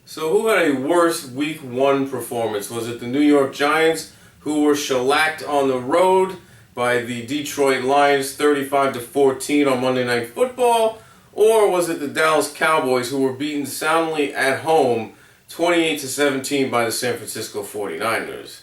So who had a worse Week 1 performance? Was it the New York Giants, who were shellacked on the road by the Detroit Lions 35-14 on Monday Night Football? Or was it the Dallas Cowboys, who were beaten soundly at home 28-17 by the San Francisco 49ers?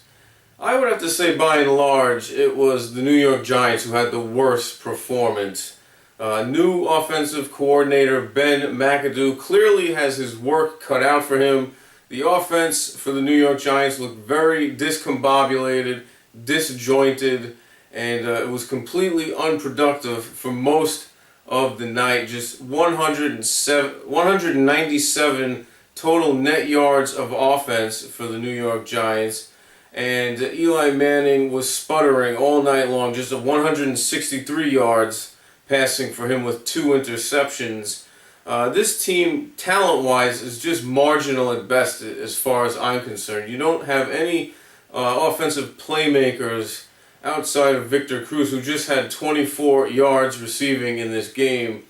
I would have to say, by and large, it was the New York Giants who had the worst performance. New offensive coordinator Ben McAdoo clearly has his work cut out for him. The offense for the New York Giants looked very discombobulated, disjointed, and it was completely unproductive for most of the night. Just 197 total net yards of offense for the New York Giants. And Eli Manning was sputtering all night long, just 163 yards passing for him with 2 interceptions. This team, talent-wise, is just marginal at best as far as I'm concerned. You don't have any offensive playmakers outside of Victor Cruz, who just had 24 yards receiving in this game.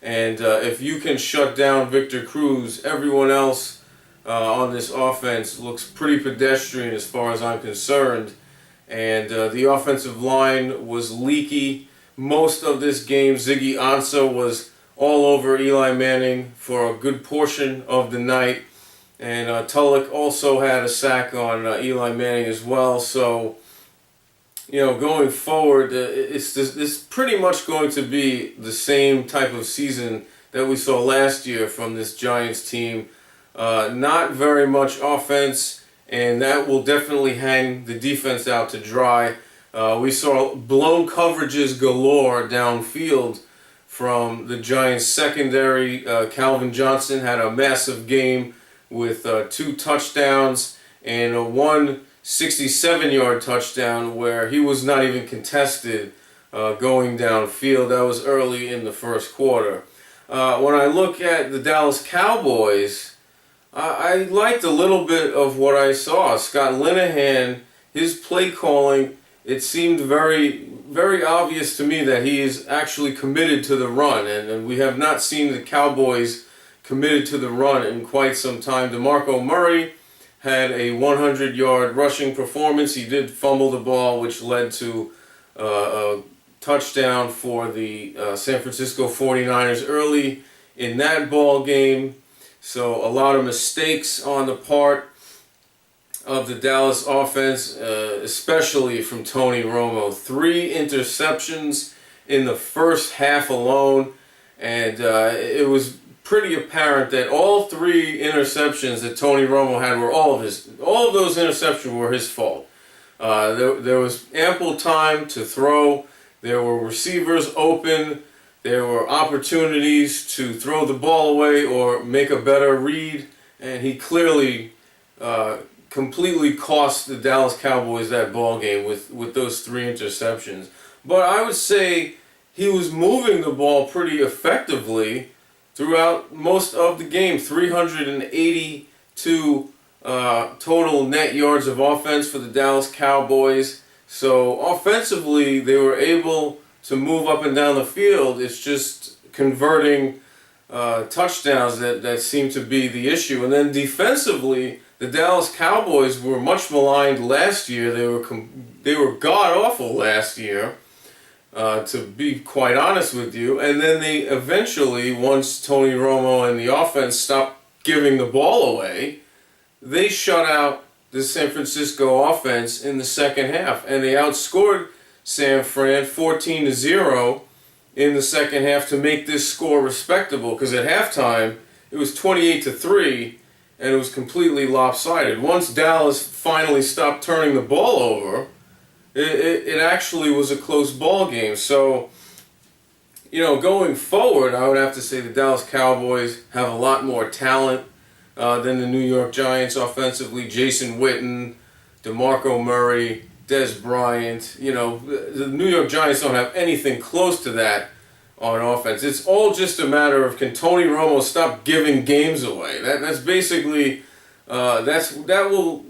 And if you can shut down Victor Cruz, everyone else on this offense looks pretty pedestrian as far as I'm concerned. And the offensive line was leaky most of this game. Ziggy Ansah was all over Eli Manning for a good portion of the night. And Tulloch also had a sack on Eli Manning as well. So, you know, going forward, it's pretty much going to be the same type of season that we saw last year from this Giants team. Not very much offense, and that will definitely hang the defense out to dry. We saw blown coverages galore downfield from the Giants secondary. Calvin Johnson had a massive game with 2 touchdowns and a 167-yard touchdown where he was not even contested going downfield. That was early in the first quarter. When I look at the Dallas Cowboys, I liked a little bit of what I saw. Scott Linehan, his play calling, it seemed very, very obvious to me that he is actually committed to the run. And we have not seen the Cowboys committed to the run in quite some time. DeMarco Murray had a 100-yard rushing performance. He did fumble the ball, which led to a touchdown for the San Francisco 49ers early in that ball game. So a lot of mistakes on the part of the Dallas offense, especially from Tony Romo. 3 interceptions in the first half alone, and it was pretty apparent that all 3 interceptions that Tony Romo had were all of those interceptions were his fault. There was ample time to throw. There were receivers open. There were opportunities to throw the ball away or make a better read, and he clearly completely cost the Dallas Cowboys that ball game with those 3 interceptions. But I would say he was moving the ball pretty effectively throughout most of the game. 382 total net yards of offense for the Dallas Cowboys. So offensively, they were able to move up and down the field. It's just converting touchdowns that seem to be the issue. And then defensively, the Dallas Cowboys were much maligned last year. They were god-awful last year, to be quite honest with you. And then they eventually, once Tony Romo and the offense stopped giving the ball away, they shut out the San Francisco offense in the second half. And they outscored San Fran 14-0 in the second half to make this score respectable, because at halftime it was 28-3 and it was completely lopsided. Once Dallas finally stopped turning the ball over, it actually was a close ball game. So, you know, going forward, I would have to say the Dallas Cowboys have a lot more talent than the New York Giants offensively. Jason Witten, DeMarco Murray, Dez Bryant. You know, the New York Giants don't have anything close to that on offense. It's all just a matter of, can Tony Romo stop giving games away? That's basically that will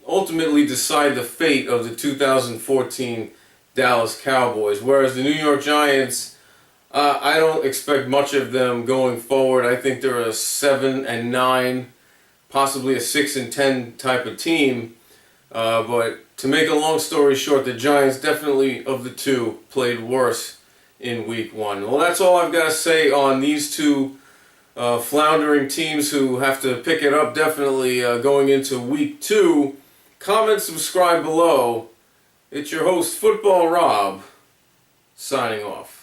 ultimately decide the fate of the 2014 Dallas Cowboys. Whereas the New York Giants, I don't expect much of them going forward. I think they're a 7-9, possibly a 6-10 type of team. But to make a long story short, the Giants definitely, of the two, played worse in Week 1. Well, that's all I've got to say on these two floundering teams who have to pick it up definitely going into Week 2. Comment, subscribe below. It's your host, Football Rob, signing off.